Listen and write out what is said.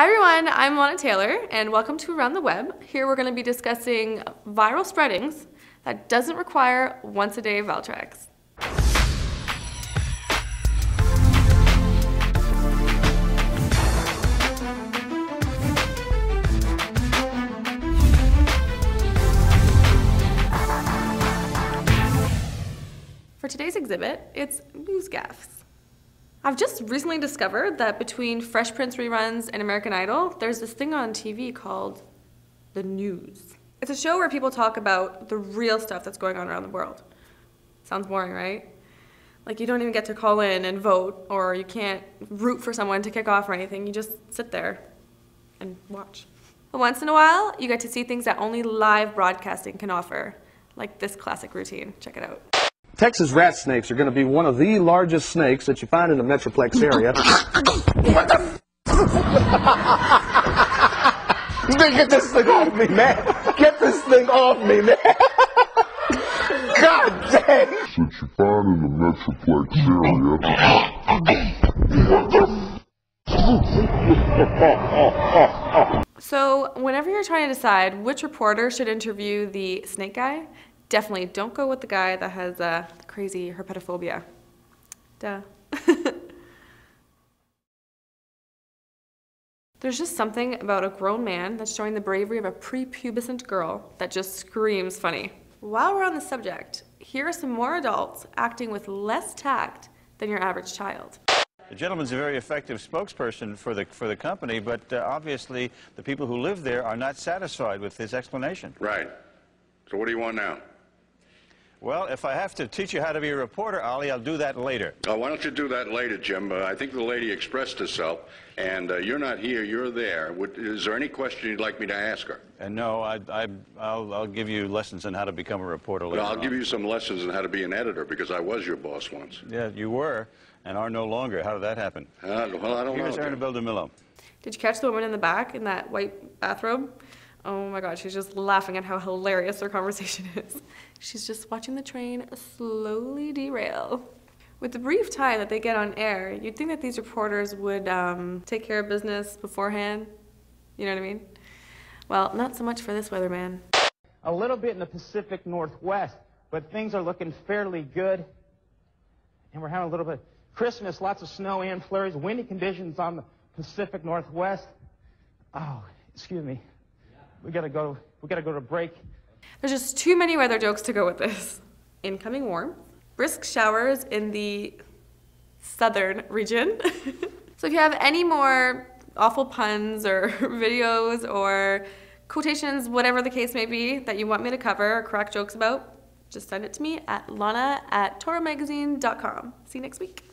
everyone, I'm Lana Tailor, and welcome to Around the Web. Here we're going to be discussing viral spreadings that doesn't require once-a-day Valtrex. For today's exhibit, it's news gaffes. I've just recently discovered that between Fresh Prince reruns and American Idol, there's this thing on TV called the news. It's a show where people talk about the real stuff that's going on around the world. Sounds boring, right? Like you don't even get to call in and vote, or you can't root for someone to kick off or anything. You just sit there and watch. But once in a while, you get to see things that only live broadcasting can offer, like this classic routine. Check it out. Texas rat snakes are going to be one of the largest snakes that you find in the Metroplex area. What the Get this thing off me, man! Get this thing off me, man! God dang! That you find in the Metroplex area. So, whenever you're trying to decide which reporter should interview the snake guy, definitely don't go with the guy that has crazy herpetophobia. Duh. There's just something about a grown man that's showing the bravery of a prepubescent girl that just screams funny. While we're on the subject, here are some more adults acting with less tact than your average child. The gentleman's a very effective spokesperson for the company, but obviously the people who live there are not satisfied with his explanation. Right. So what do you want now? Well, if I have to teach you how to be a reporter, Ollie, I'll do that later. Why don't you do that later, Jim? I think the lady expressed herself, and you're not here, you're there. Is there any question you'd like me to ask her? No, I'll give you lessons on how to become a reporter later. Well, I'll give you some lessons on how to be an editor, because I was your boss once. Yeah, you were, and are no longer. How did that happen? Well, I don't know. Here's Annabelle DeMillo. Did you catch the woman in the back in that white bathrobe? Oh my God, she's just laughing at how hilarious their conversation is. She's just watching the train slowly derail. With the brief time that they get on air, you'd think that these reporters would take care of business beforehand. You know what I mean? Well, not so much for this weatherman. A little bit in the Pacific Northwest, but things are looking fairly good. And we're having a little bit of Christmas, lots of snow and flurries, windy conditions on the Pacific Northwest. Oh, excuse me. We gotta go to break. There's just too many weather jokes to go with this. Incoming warm, brisk showers in the southern region. So if you have any more awful puns or videos or quotations, whatever the case may be, that you want me to cover or crack jokes about, just send it to me at lana@toromagazine.com. See you next week.